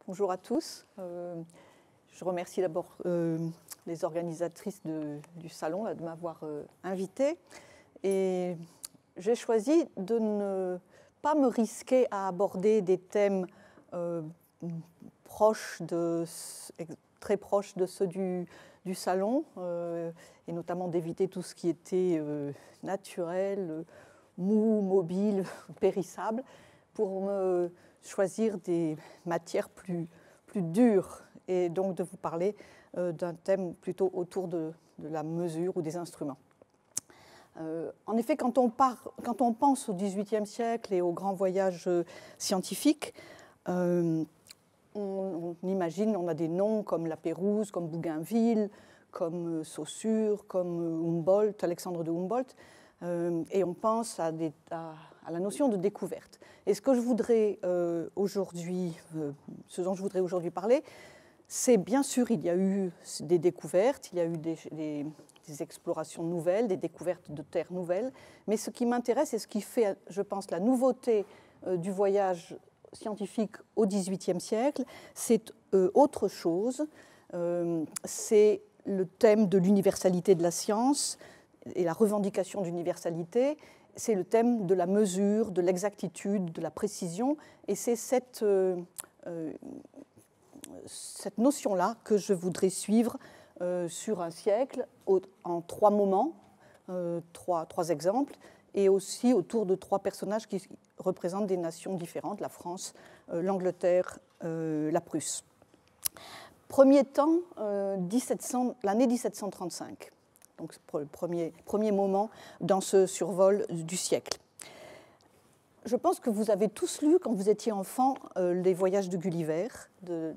Bonjour à tous. Je remercie d'abord les organisatrices du salon de m'avoir invitée. Et j'ai choisi de ne pas me risquer à aborder des thèmes très proches de ceux du salon, et notamment d'éviter tout ce qui était naturel, mou, mobile, périssable, pour me choisir des matières plus dures et donc de vous parler d'un thème plutôt autour de la mesure ou des instruments. En effet, quand on pense au XVIIIe siècle et aux grands voyages scientifiques, on imagine, on a des noms comme La Pérouse, comme Bougainville, comme Saussure, comme Humboldt, Alexandre de Humboldt, et on pense à la notion de découverte. Et ce que je voudrais ce dont je voudrais aujourd'hui parler, c'est bien sûr, il y a eu des découvertes, il y a eu des explorations nouvelles, des découvertes de terres nouvelles, mais ce qui m'intéresse et ce qui fait, je pense, la nouveauté du voyage scientifique au XVIIIe siècle, c'est autre chose. C'est le thème de l'universalité de la science et la revendication d'universalité. C'est le thème de la mesure, de l'exactitude, de la précision, et c'est cette notion-là que je voudrais suivre sur un siècle, en trois moments, trois exemples, et aussi autour de trois personnages qui représentent des nations différentes, la France, l'Angleterre, la Prusse. Premier temps, l'année 1735. Donc, le premier moment dans ce survol du siècle. Je pense que vous avez tous lu, quand vous étiez enfant, Les Voyages de Gulliver de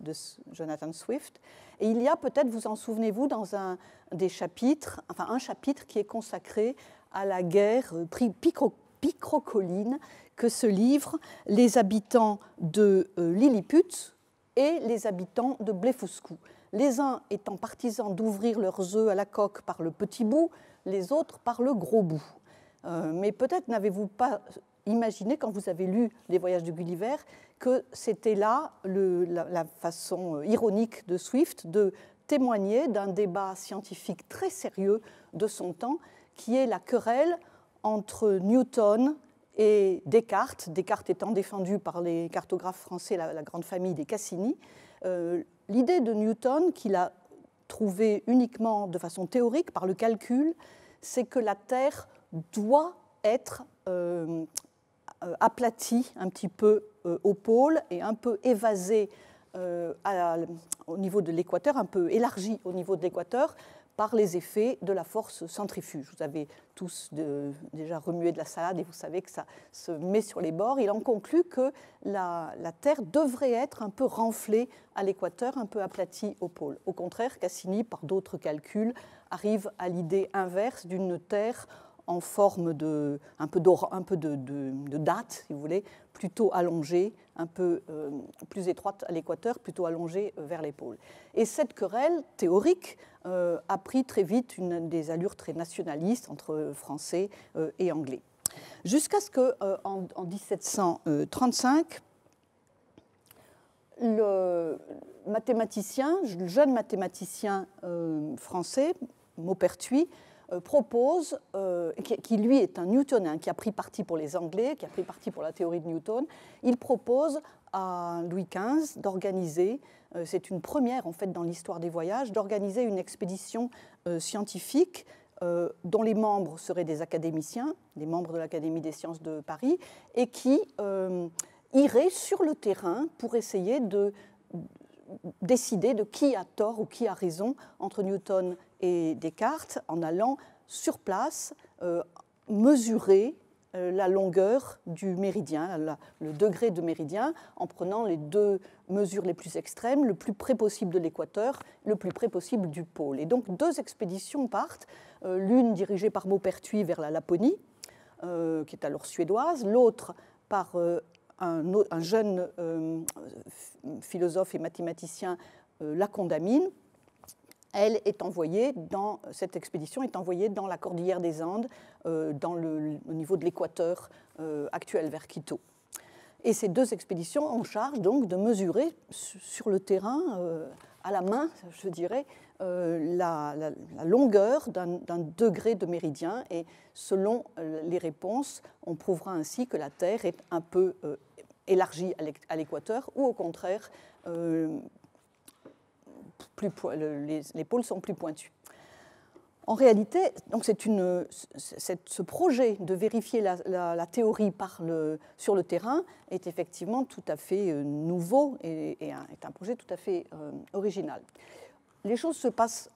Jonathan Swift. Et il y a peut-être, vous en souvenez-vous, dans un chapitre qui est consacré à la guerre picrocolline que se livrent les habitants de Lilliput et les habitants de Blefuscu. Les uns étant partisans d'ouvrir leurs œufs à la coque par le petit bout, les autres par le gros bout. Mais peut-être n'avez-vous pas imaginé, quand vous avez lu Les Voyages de Gulliver, que c'était là la façon ironique de Swift de témoigner d'un débat scientifique très sérieux de son temps, qui est la querelle entre Newton et Descartes, Descartes étant défendu par les cartographes français, la grande famille des Cassini. L'idée de Newton, qu'il a trouvée uniquement de façon théorique par le calcul, c'est que la Terre doit être aplatie un petit peu au pôle et un peu évasée au niveau de l'équateur, un peu élargie au niveau de l'équateur par les effets de la force centrifuge. Vous avez tous déjà remué de la salade et vous savez que ça se met sur les bords. Il en conclut que la Terre devrait être un peu renflée à l'équateur, un peu aplatie au pôle. Au contraire, Cassini, par d'autres calculs, arrive à l'idée inverse d'une Terre en forme un peu de date, si vous voulez, plutôt allongée, un peu plus étroite à l'équateur, plutôt allongée vers les pôles. Et cette querelle théorique a pris très vite des allures très nationalistes entre Français et Anglais. Jusqu'à ce qu'en 1735, le jeune mathématicien français, Maupertuis, propose, qui lui est un newtonien, qui a pris parti pour les Anglais, qui a pris parti pour la théorie de Newton, il propose à Louis XV d'organiser, c'est une première en fait dans l'histoire des voyages, d'organiser une expédition scientifique dont les membres seraient des académiciens, des membres de l'Académie des sciences de Paris, et qui iraient sur le terrain pour essayer de décider de qui a tort ou qui a raison entre Newton et Descartes, en allant sur place mesurer la longueur du méridien, le degré de méridien, en prenant les deux mesures les plus extrêmes, le plus près possible de l'équateur, le plus près possible du pôle. Et donc deux expéditions partent, l'une dirigée par Maupertuis vers la Laponie, qui est alors suédoise, l'autre par un jeune philosophe et mathématicien, La Condamine. Cette expédition est envoyée dans la cordillère des Andes, au niveau de l'équateur actuel, vers Quito. Et ces 2 expéditions en charge donc de mesurer sur le terrain, à la main, je dirais, la longueur d'un degré de méridien. Et selon les réponses, on prouvera ainsi que la Terre est un peu élargie à l'équateur, ou au contraire, les pôles sont plus pointus. En réalité, donc ce projet de vérifier la théorie sur le terrain est effectivement tout à fait nouveau et est un projet tout à fait original. Les choses se passent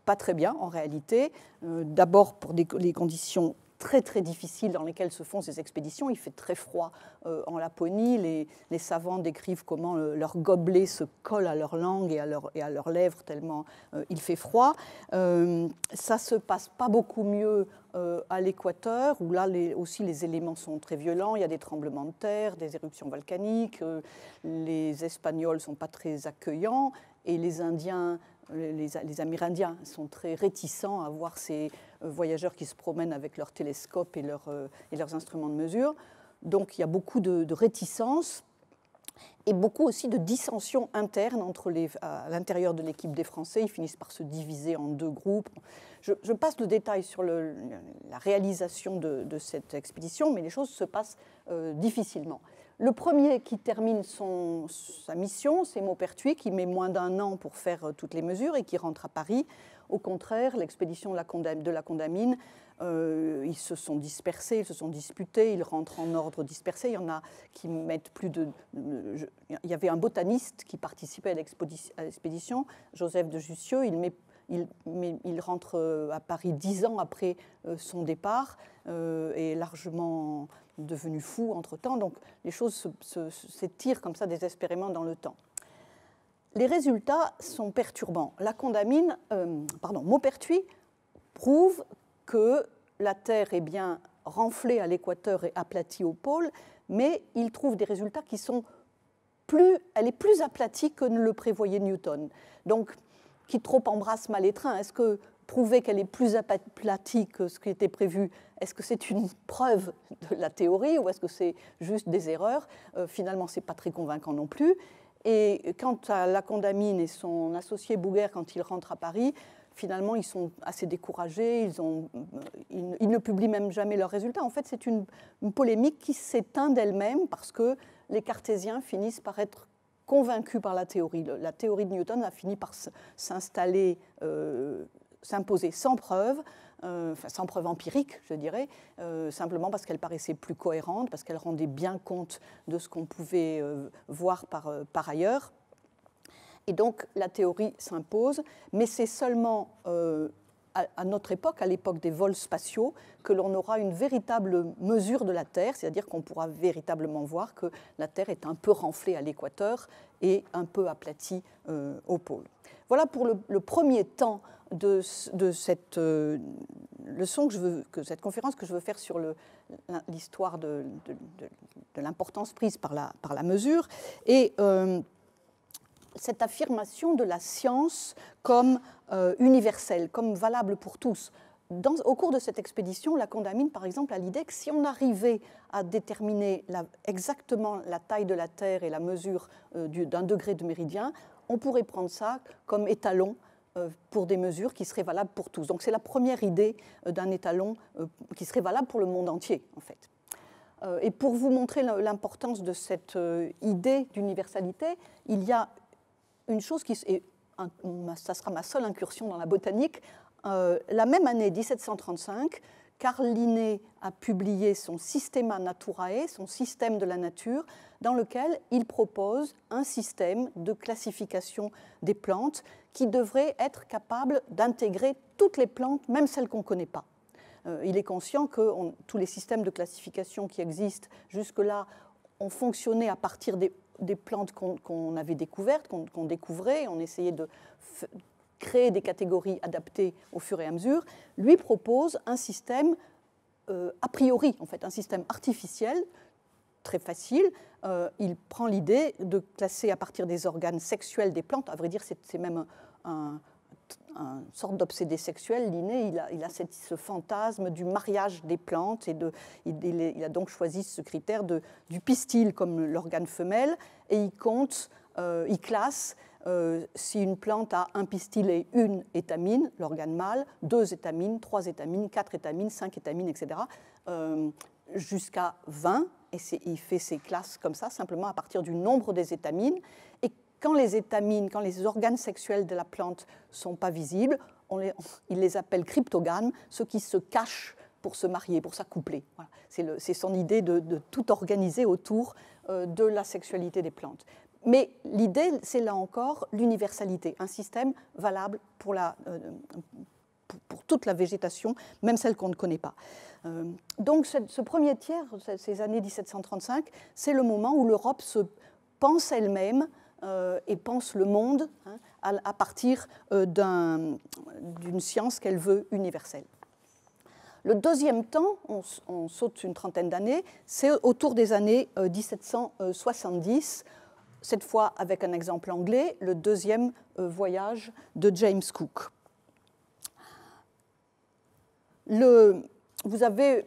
pas très bien en réalité, d'abord pour les conditions très très difficiles dans lesquelles se font ces expéditions. Il fait très froid en Laponie, les savants décrivent comment leur gobelet se colle à leur langue et à leurs lèvres tellement il fait froid. Ça ne se passe pas beaucoup mieux à l'équateur, où là aussi les éléments sont très violents, il y a des tremblements de terre, des éruptions volcaniques, les Espagnols ne sont pas très accueillants, et les Indiens, les Amérindiens sont très réticents à voir ces voyageurs qui se promènent avec leurs télescopes et leurs instruments de mesure. Donc il y a beaucoup de réticence et beaucoup aussi de dissensions internes à l'intérieur de l'équipe des Français. Ils finissent par se diviser en 2 groupes. Je passe le détail sur la réalisation de cette expédition, mais les choses se passent difficilement. Le premier qui termine sa mission, c'est Maupertuis, qui met moins d'1 an pour faire toutes les mesures et qui rentre à Paris. Au contraire, l'expédition de la Condamine, ils se sont dispersés, ils se sont disputés, ils rentrent en ordre dispersé. Il y en a qui mettent il y avait un botaniste qui participait à l'expédition, Joseph de Jussieu. Il rentre à Paris 10 ans après son départ et est largement devenu fou entre-temps. Donc les choses s'étirent comme ça désespérément dans le temps. Les résultats sont perturbants. Maupertuis prouve que la Terre est bien renflée à l'équateur et aplatie au pôle, mais il trouve des résultats qui sont elle est plus aplatie que ne le prévoyait Newton. Donc, qui trop embrasse mal les trains. Est-ce que prouver qu'elle est plus aplatie que ce qui était prévu, est-ce que c'est une preuve de la théorie ou est-ce que c'est juste des erreurs? Finalement, ce n'est pas très convaincant non plus. Et quant à la Condamine et son associé Bouguer, quand ils rentrent à Paris, finalement, ils sont assez découragés, ils ne publient même jamais leurs résultats. En fait, c'est une polémique qui s'éteint d'elle-même parce que les cartésiens finissent par être convaincus par la théorie. La théorie de Newton a fini par s'installer, s'imposer sans preuve, sans preuve empirique, je dirais, simplement parce qu'elle paraissait plus cohérente, parce qu'elle rendait bien compte de ce qu'on pouvait voir par ailleurs. Et donc la théorie s'impose, mais c'est seulement à notre époque, à l'époque des vols spatiaux, que l'on aura une véritable mesure de la Terre, c'est-à-dire qu'on pourra véritablement voir que la Terre est un peu renflée à l'équateur et un peu aplatie au pôle. Voilà pour le premier temps de cette leçon, cette conférence que je veux faire sur l'histoire de l'importance prise par la mesure. Et cette affirmation de la science comme universelle, comme valable pour tous. Au cours de cette expédition, la Condamine, par exemple, a l'idée que si on arrivait à déterminer exactement la taille de la Terre et la mesure d'un degré de méridien, on pourrait prendre ça comme étalon pour des mesures qui seraient valables pour tous. Donc c'est la première idée d'un étalon qui serait valable pour le monde entier, en fait. Et pour vous montrer l'importance de cette idée d'universalité, il y a une chose ça sera ma seule incursion dans la botanique. La même année, 1735, Carl Linné a publié son Systema Naturae, son système de la nature, dans lequel il propose un système de classification des plantes qui devrait être capable d'intégrer toutes les plantes, même celles qu'on ne connaît pas. Il est conscient que tous les systèmes de classification qui existent jusque-là ont fonctionné à partir des plantes qu'on avait découvertes, qu'on découvrait. On essayait de créer des catégories adaptées au fur et à mesure. Lui propose un système a priori, en fait, un système artificiel, très facile. Il prend l'idée de classer à partir des organes sexuels des plantes. À vrai dire, c'est même un sorte d'obsédé sexuel, Linné, il a ce fantasme du mariage des plantes, et il a donc choisi ce critère du pistil comme l'organe femelle, et il classe si une plante a un pistil et une étamine, l'organe mâle, 2 étamines, 3 étamines, 4 étamines, 5 étamines, etc., jusqu'à 20, et il fait ses classes comme ça, simplement à partir du nombre des étamines. Et quand les étamines, quand les organes sexuels de la plante ne sont pas visibles, il les appelle cryptogames, ceux qui se cachent pour se marier, pour s'accoupler. Voilà. C'est son idée de tout organiser autour de la sexualité des plantes. Mais l'idée, c'est là encore l'universalité, un système valable pour toute la végétation, même celle qu'on ne connaît pas. Donc ce premier tiers, ces années 1735, c'est le moment où l'Europe se pense elle-même et pense le monde à partir d'une science qu'elle veut universelle. Le deuxième temps, on saute une trentaine d'années, c'est autour des années 1770, cette fois avec un exemple anglais, le deuxième voyage de James Cook. Vous avez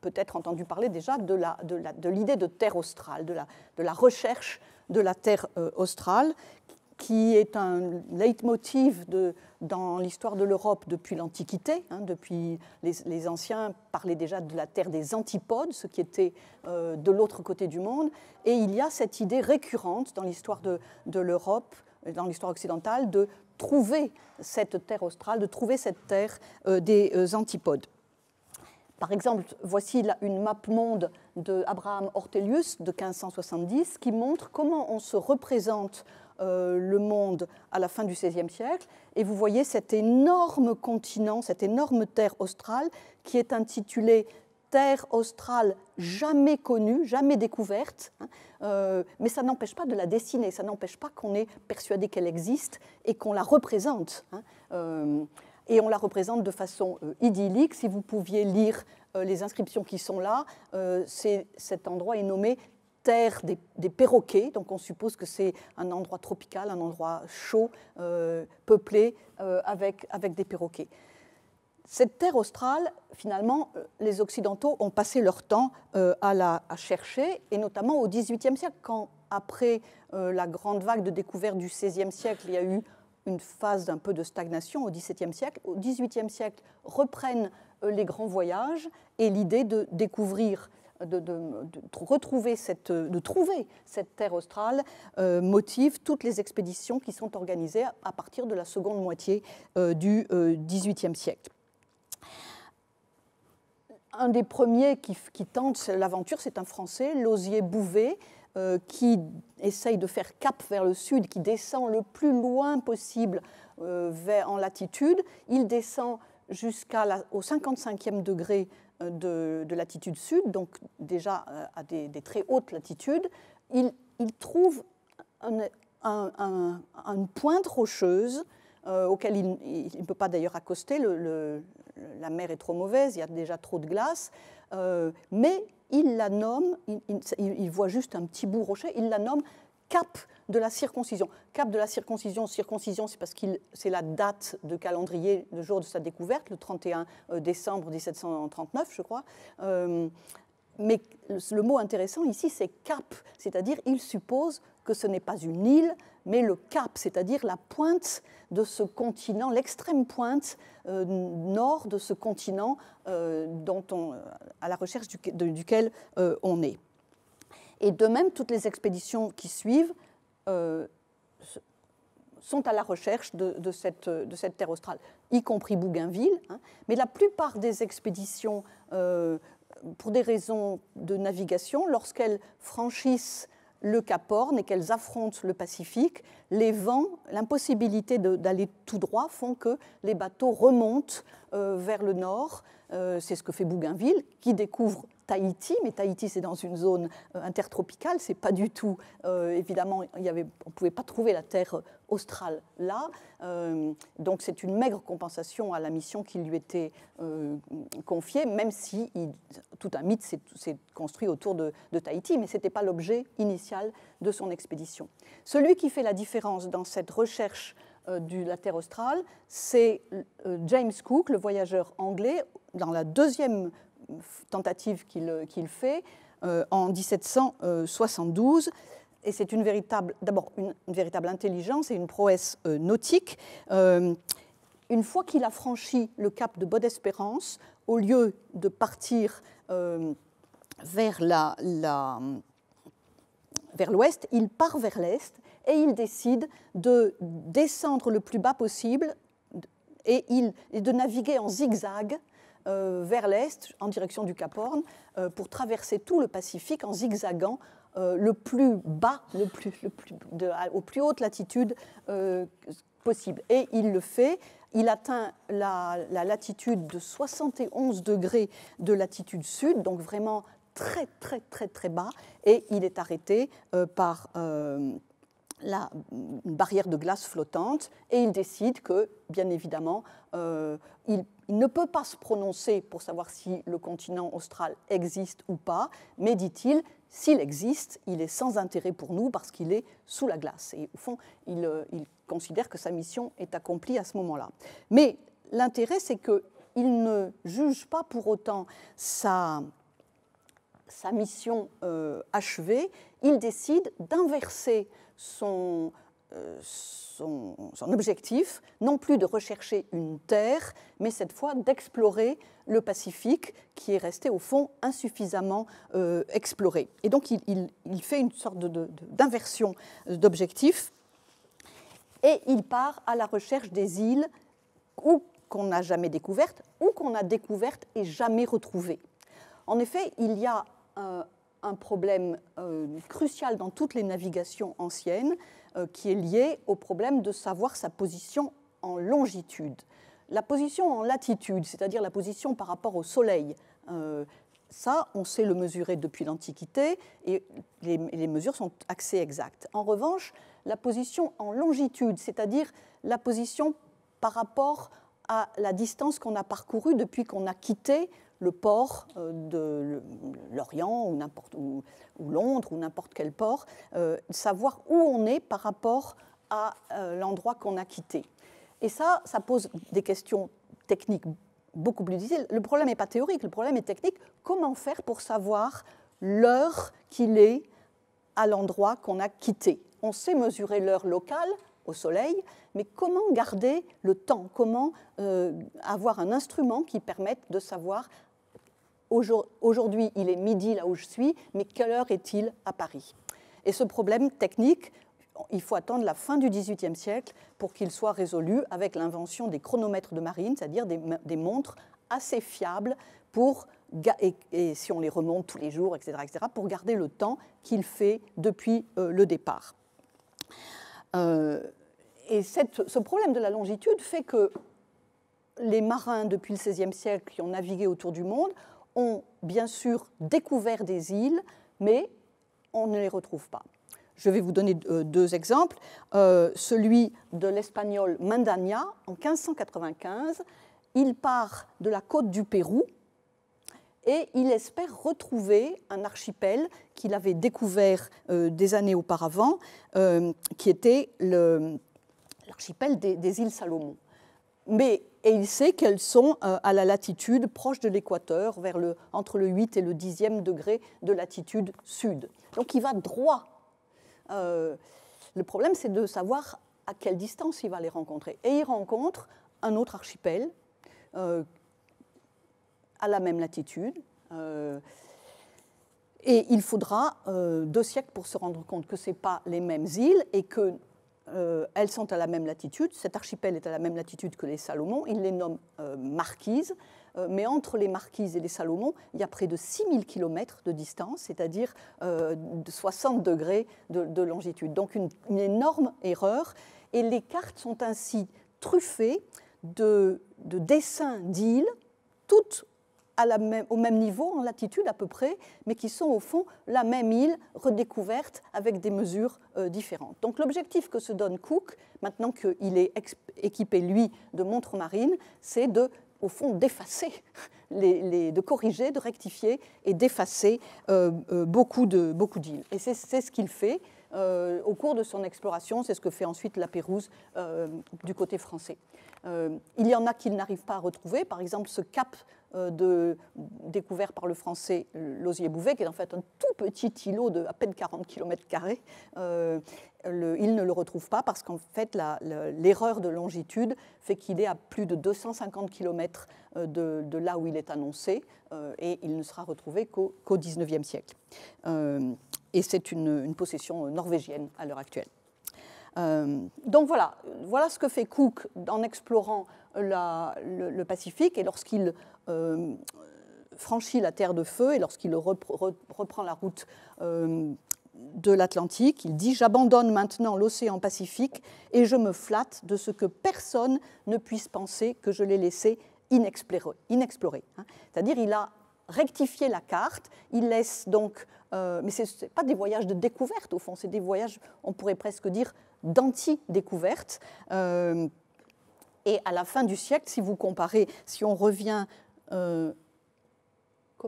peut-être entendu parler déjà de l'idée de terre australe, de la recherche de la terre australe, qui est un leitmotiv dans l'histoire de l'Europe depuis l'Antiquité. Depuis les anciens parlaient déjà de la terre des antipodes, ce qui était de l'autre côté du monde. Et il y a cette idée récurrente dans l'histoire de l'Europe, dans l'histoire occidentale, de trouver cette terre australe, de trouver cette terre des antipodes. Par exemple, voici une map monde d'Abraham Ortelius de 1570 qui montre comment on se représente le monde à la fin du XVIe siècle. Et vous voyez cet énorme continent, cette énorme terre australe qui est intitulée terre australe jamais connue, jamais découverte, mais ça n'empêche pas de la dessiner, ça n'empêche pas qu'on est persuadé qu'elle existe et qu'on la représente. Et on la représente de façon idyllique. Si vous pouviez lire les inscriptions qui sont là, cet endroit est nommé terre des perroquets, donc on suppose que c'est un endroit tropical, un endroit chaud, peuplé avec des perroquets. Cette terre australe, finalement, les Occidentaux ont passé leur temps à chercher, et notamment au XVIIIe siècle, quand, après la grande vague de découverte du XVIe siècle, il y a eu une phase d'un peu de stagnation au XVIIe siècle. Au XVIIIe siècle, reprennent les grands voyages, et l'idée de découvrir, de trouver cette terre australe motive toutes les expéditions qui sont organisées à partir de la seconde moitié du XVIIIe siècle. Un des premiers qui tente l'aventure, c'est un Français, Lausier Bouvet, qui essaye de faire cap vers le sud, qui descend le plus loin possible en latitude. Il descend jusqu'au 55e degré de latitude sud, donc déjà à des très hautes latitudes. Il trouve une pointe rocheuse auquel il ne peut pas d'ailleurs accoster, la mer est trop mauvaise, il y a déjà trop de glace, mais il la nomme, il voit juste un petit bout rocher, il la nomme Cap de la circoncision. Cap de la circoncision, c'est parce que c'est la date de calendrier, le jour de sa découverte, le 31 décembre 1739, je crois. Mais le mot intéressant ici, c'est cap, c'est-à-dire il suppose que ce n'est pas une île, mais le cap, c'est-à-dire la pointe de ce continent, l'extrême pointe nord de ce continent à la recherche duquel on est. Et de même, toutes les expéditions qui suivent sont à la recherche de cette terre australe, y compris Bougainville. Mais la plupart des expéditions, pour des raisons de navigation, lorsqu'elles franchissent le Cap Horn et qu'elles affrontent le Pacifique, les vents, l'impossibilité d'aller tout droit font que les bateaux remontent vers le nord. C'est ce que fait Bougainville, qui découvre Tahiti, mais Tahiti c'est dans une zone intertropicale, c'est pas du tout, évidemment, on ne pouvait pas trouver la terre australe là, donc c'est une maigre compensation à la mission qui lui était confiée, même si tout un mythe s'est construit autour de Tahiti, mais ce n'était pas l'objet initial de son expédition. Celui qui fait la différence dans cette recherche de la Terre australe, c'est James Cook, le voyageur anglais, dans la deuxième tentative qu'il fait en 1772. Et c'est d'abord une véritable intelligence et une prouesse nautique. Une fois qu'il a franchi le cap de Bonne-Espérance, au lieu de partir vers l'ouest, il part vers l'est et il décide de descendre le plus bas possible et de naviguer en zigzag vers l'est, en direction du Cap Horn, pour traverser tout le Pacifique en zigzagant le plus bas, aux plus hautes latitudes possibles. Et il le fait. Il atteint la latitude de 71 degrés de latitude sud, donc vraiment très, très, très, très bas, et il est arrêté par une barrière de glace flottante, et il décide que, bien évidemment, il ne peut pas se prononcer pour savoir si le continent austral existe ou pas, mais, dit-il, s'il existe, il est sans intérêt pour nous parce qu'il est sous la glace. Et au fond, il considère que sa mission est accomplie à ce moment-là. Mais l'intérêt, c'est qu'il ne juge pas pour autant sa mission achevée. Il décide d'inverser son objectif, non plus de rechercher une terre, mais cette fois d'explorer le Pacifique, qui est resté au fond insuffisamment exploré. Et donc il fait une sorte d'inversion d'objectif, et il part à la recherche des îles qu'on n'a jamais découvertes, ou qu'on a découvertes et jamais retrouvées. En effet, il y a un problème crucial dans toutes les navigations anciennes, qui est lié au problème de savoir sa position en longitude. La position en latitude, c'est-à-dire la position par rapport au Soleil, ça, on sait le mesurer depuis l'Antiquité, et les mesures sont assez exactes. En revanche, la position en longitude, c'est-à-dire la position par rapport à la distance qu'on a parcourue depuis qu'on a quitté le port de Lorient ou Londres ou n'importe quel port, savoir où on est par rapport à l'endroit qu'on a quitté. Et ça pose des questions techniques beaucoup plus difficiles. Le problème n'est pas théorique, le problème est technique. Comment faire pour savoir l'heure qu'il est à l'endroit qu'on a quitté? On sait mesurer l'heure locale au Soleil, mais comment garder le temps? Comment avoir un instrument qui permette de savoir aujourd'hui il est midi là où je suis, mais quelle heure est-il à Paris? Et ce problème technique, il faut attendre la fin du XVIIIe siècle pour qu'il soit résolu avec l'invention des chronomètres de marine, c'est-à-dire des montres assez fiables et si on les remonte tous les jours, etc., pour garder le temps qu'il fait depuis le départ. Et ce problème de la longitude fait que les marins, depuis le XVIe siècle, qui ont navigué autour du monde, ont bien sûr découvert des îles, mais on ne les retrouve pas. Je vais vous donner deux exemples. Celui de l'espagnol Mandaña, en 1595, il part de la côte du Pérou et il espère retrouver un archipel qu'il avait découvert des années auparavant, qui était l'archipel des îles Salomon. Et il sait qu'elles sont à la latitude proche de l'équateur, entre le 8 et le 10e degré de latitude sud. Donc il va droit. Le problème, c'est de savoir à quelle distance il va les rencontrer. Et il rencontre un autre archipel à la même latitude. Et il faudra 2 siècles pour se rendre compte que ce n'est pas les mêmes îles et qu'elles sont à la même latitude. Cet archipel est à la même latitude que les Salomon. Il les nomme Marquises. Mais entre les Marquises et les Salomon, il y a près de 6000 km de distance, c'est-à-dire de 60 degrés de longitude. Donc une énorme erreur. Et les cartes sont ainsi truffées de dessins d'îles, toutes au même niveau, en latitude à peu près, mais qui sont au fond la même île redécouverte avec des mesures différentes. Donc l'objectif que se donne Cook, maintenant qu'il est équipé, lui, de montres marines, c'est au fond d'effacer, de corriger, de rectifier et d'effacer beaucoup d'îles. Et c'est ce qu'il fait. au cours de son exploration. C'est ce que fait ensuite la Pérouse du côté français. Il y en a qu'il n'arrive pas à retrouver, par exemple ce cap découvert par le français Lausier-Bouvet, qui est en fait un tout petit îlot de à peine 40 km². Il ne le retrouve pas parce qu'en fait l'erreur de longitude fait qu'il est à plus de 250 km de là où il est annoncé, et il ne sera retrouvé qu'au XIXe siècle. Et c'est une possession norvégienne à l'heure actuelle. Donc voilà ce que fait Cook en explorant le Pacifique, et lorsqu'il franchit la Terre de Feu et lorsqu'il reprend la route de l'Atlantique, il dit « J'abandonne maintenant l'océan Pacifique et je me flatte de ce que personne ne puisse penser que je l'ai laissé inexploré. » C'est-à-dire il a rectifié la carte, il laisse donc, mais ce n'est pas des voyages de découverte au fond, c'est des voyages, on pourrait presque dire, d'anti-découverte. Et à la fin du siècle, si vous comparez, si on revient... comment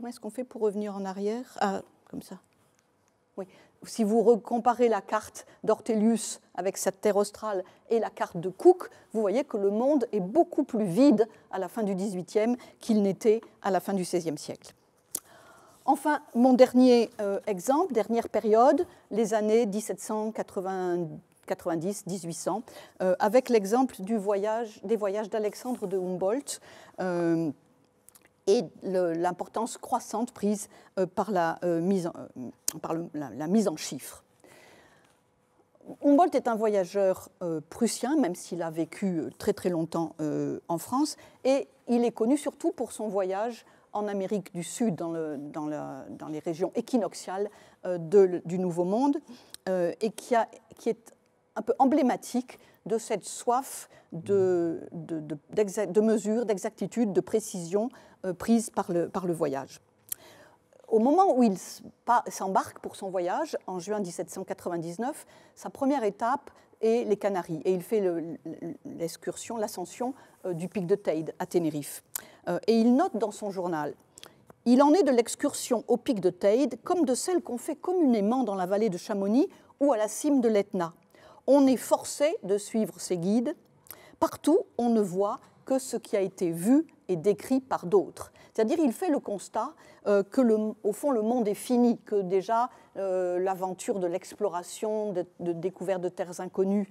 est-ce qu'on fait pour revenir en arrière? Ah, comme ça. Oui. Si vous comparez la carte d'Ortelius avec cette terre australe et la carte de Cook, vous voyez que le monde est beaucoup plus vide à la fin du XVIIIe qu'il n'était à la fin du XVIe siècle. Enfin, mon dernier exemple, dernière période, les années 1790-1800, avec l'exemple des voyages d'Alexandre de Humboldt et l'importance croissante prise par la mise en chiffres. Humboldt est un voyageur prussien, même s'il a vécu très très longtemps en France, et il est connu surtout pour son voyage en Amérique du Sud, dans les régions équinoxiales du Nouveau Monde, et qui est un peu emblématique de cette soif de mesure, d'exactitude, de précision prise par le voyage. Au moment où il s'embarque pour son voyage, en juin 1799, sa première étape est les Canaries, et il fait l'excursion, l'ascension du pic de Teide à Tenerife. Et il note dans son journal: « Il en est de l'excursion au pic de Teide comme de celle qu'on fait communément dans la vallée de Chamonix ou à la cime de l'Etna. On est forcé de suivre ses guides. Partout, on ne voit que ce qui a été vu et décrit par d'autres. » C'est-à-dire, il fait le constat que, au fond, le monde est fini, que déjà l'aventure de l'exploration, de découverte de terres inconnues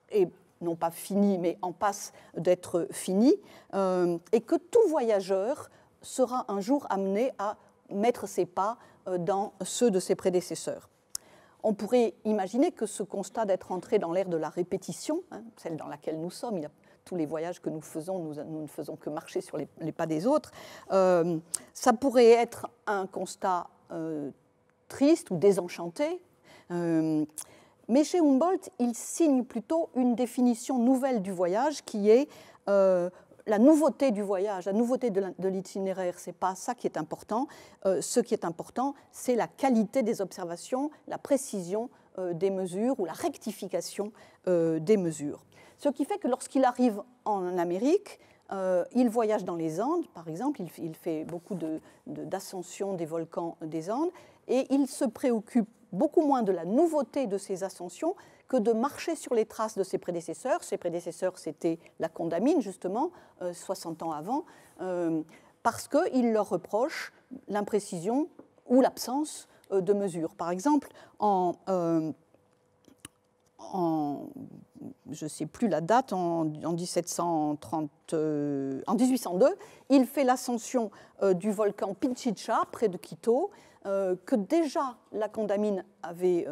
est non pas finie, mais en passe d'être finie, et que tout voyageur sera un jour amené à mettre ses pas dans ceux de ses prédécesseurs. On pourrait imaginer que ce constat d'être entré dans l'ère de la répétition, celle dans laquelle nous sommes, tous les voyages que nous faisons, nous ne faisons que marcher sur les pas des autres, ça pourrait être un constat triste ou désenchanté, mais chez Humboldt, il signe plutôt une définition nouvelle du voyage qui est la nouveauté du voyage, la nouveauté de l'itinéraire. Ce n'est pas ça qui est important. Ce qui est important, c'est la qualité des observations, la précision des mesures ou la rectification des mesures. Ce qui fait que lorsqu'il arrive en Amérique, il voyage dans les Andes, par exemple, il fait beaucoup d'ascensions des volcans des Andes, et il se préoccupe beaucoup moins de la nouveauté de ces ascensions que de marcher sur les traces de ses prédécesseurs. Ses prédécesseurs, c'était la Condamine, justement, 60 ans avant, parce qu'il leur reproche l'imprécision ou l'absence de mesures. Par exemple, je ne sais plus la date, en 1802, il fait l'ascension du volcan Pinchicha, près de Quito, que déjà la Condamine avait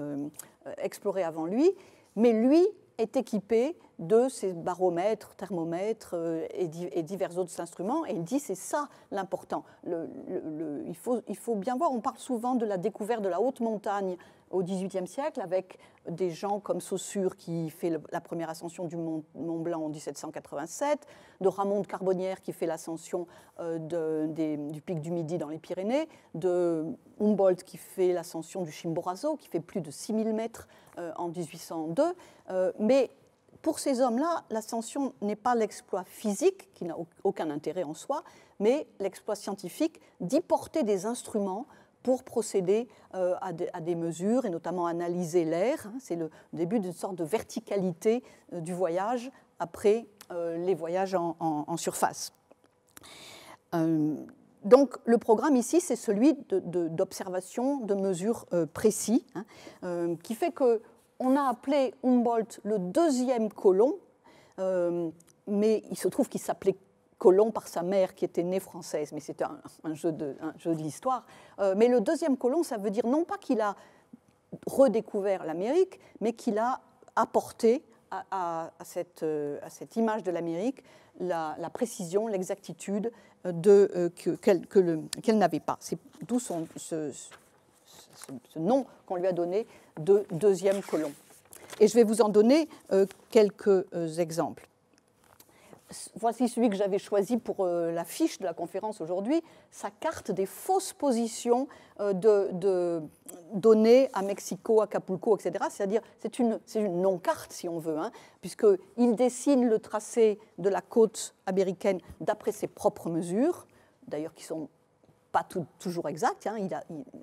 exploré avant lui, mais lui est équipé de ses baromètres, thermomètres et divers autres instruments, et il dit c'est ça l'important. Il faut bien voir, on parle souvent de la découverte de la haute montagne au XVIIIe siècle, avec des gens comme Saussure qui fait la première ascension du Mont Blanc en 1787, de Ramon de Carbonnières qui fait l'ascension du pic du Midi dans les Pyrénées, de Humboldt qui fait l'ascension du Chimborazo, qui fait plus de 6000 mètres en 1802. Mais pour ces hommes-là, l'ascension n'est pas l'exploit physique, qui n'a aucun intérêt en soi, mais l'exploit scientifique d'y porter des instruments pour procéder à des mesures et notamment analyser l'air. C'est le début d'une sorte de verticalité du voyage après les voyages en surface. Donc le programme ici, c'est celui d'observation, de mesures précis, qui fait qu'on a appelé Humboldt le deuxième colon, mais il se trouve qu'il s'appelait colon par sa mère qui était née française, mais c'était un jeu de l'histoire. Mais le deuxième colon, ça veut dire non pas qu'il a redécouvert l'Amérique, mais qu'il a apporté à cette image de l'Amérique la précision, l'exactitude qu'elle n'avait pas. C'est d'où ce nom qu'on lui a donné de deuxième colon. Et je vais vous en donner quelques exemples. Voici celui que j'avais choisi pour la fiche de la conférence aujourd'hui, sa carte des fausses positions données à Mexico, Acapulco, etc. C'est-à-dire, c'est une non-carte, si on veut, puisqu'il dessine le tracé de la côte américaine d'après ses propres mesures, d'ailleurs qui sont pas toujours exactes,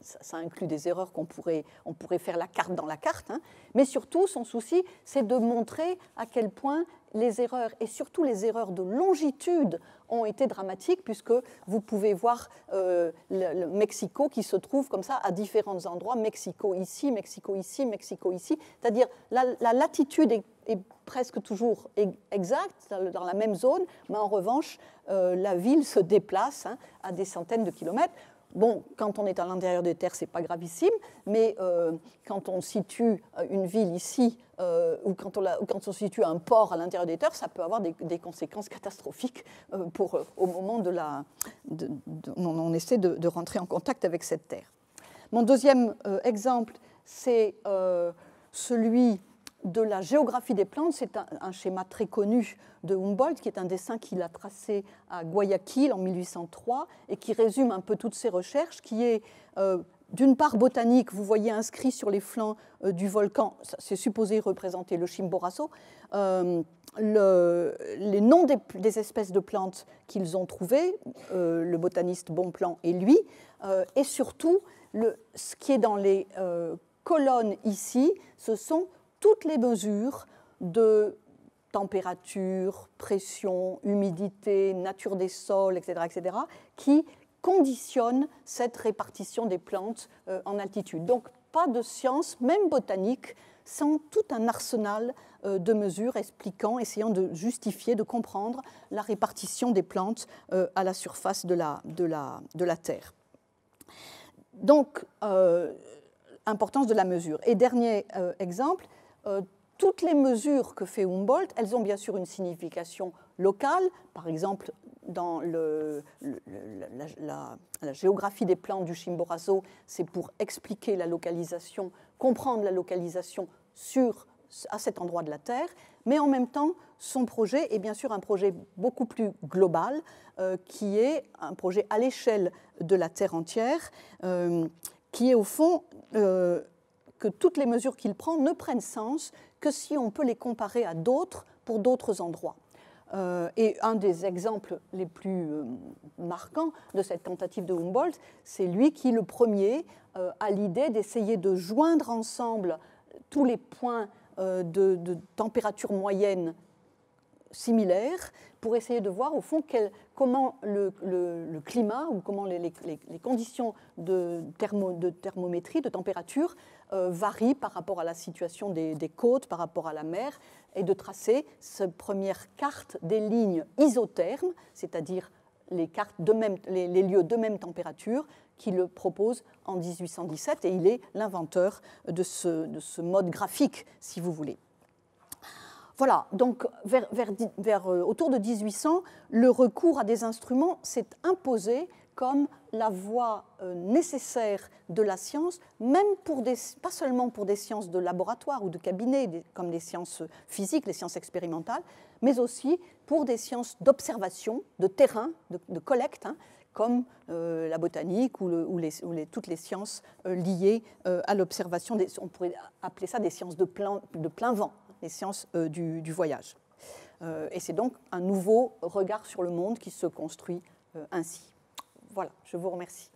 ça inclut des erreurs on pourrait faire la carte dans la carte, mais surtout, son souci, c'est de montrer à quel point les erreurs, et surtout les erreurs de longitude, ont été dramatiques, puisque vous pouvez voir le Mexico qui se trouve comme ça à différents endroits, Mexico ici, Mexico ici, Mexico ici, c'est-à-dire la latitude est presque toujours exacte dans la même zone, mais en revanche, la ville se déplace à des centaines de kilomètres. Bon, quand on est à l'intérieur des terres, ce n'est pas gravissime, mais quand on situe une ville ici, ou quand on situe un port à l'intérieur des terres, ça peut avoir des conséquences catastrophiques au moment on essaie de rentrer en contact avec cette terre. Mon deuxième exemple, c'est celui de la géographie des plantes. C'est un schéma très connu de Humboldt, qui est un dessin qu'il a tracé à Guayaquil en 1803 et qui résume un peu toutes ses recherches, qui est d'une part botanique. Vous voyez inscrit sur les flancs du volcan, c'est supposé représenter le Chimborazo, les noms des espèces de plantes qu'ils ont trouvées, le botaniste Bonpland et lui, et surtout ce qui est dans les colonnes ici, ce sont toutes les mesures de température, pression, humidité, nature des sols, etc., qui conditionnent cette répartition des plantes en altitude. Donc, pas de science, même botanique, sans tout un arsenal de mesures essayant de justifier, de comprendre la répartition des plantes à la surface de la Terre. Donc, importance de la mesure. Et dernier exemple, toutes les mesures que fait Humboldt, elles ont bien sûr une signification locale. Par exemple, dans la géographie des plantes du Chimborazo, c'est pour expliquer la localisation, comprendre la localisation à cet endroit de la Terre. Mais en même temps, son projet est bien sûr un projet beaucoup plus global, qui est un projet à l'échelle de la Terre entière, qui est au fond que toutes les mesures qu'il prend ne prennent sens que si on peut les comparer à d'autres pour d'autres endroits. Et un des exemples les plus marquants de cette tentative de Humboldt, c'est lui qui, le premier, a l'idée d'essayer de joindre ensemble tous les points de température moyenne similaires pour essayer de voir au fond comment le climat ou comment les conditions de thermométrie, de température varient par rapport à la situation des côtes, par rapport à la mer, et de tracer cette première carte des lignes isothermes, c'est-à-dire les lieux de même température, qui le propose en 1817, et il est l'inventeur de ce mode graphique, si vous voulez. Voilà, donc autour de 1800, le recours à des instruments s'est imposé comme la voie nécessaire de la science, même pas seulement pour des sciences de laboratoire ou de cabinet, comme les sciences physiques, les sciences expérimentales, mais aussi pour des sciences d'observation, de terrain, de collecte, comme la botanique ou toutes les sciences liées à l'observation. On pourrait appeler ça des sciences de plein vent, les sciences du voyage. Et c'est donc un nouveau regard sur le monde qui se construit ainsi. Voilà, je vous remercie.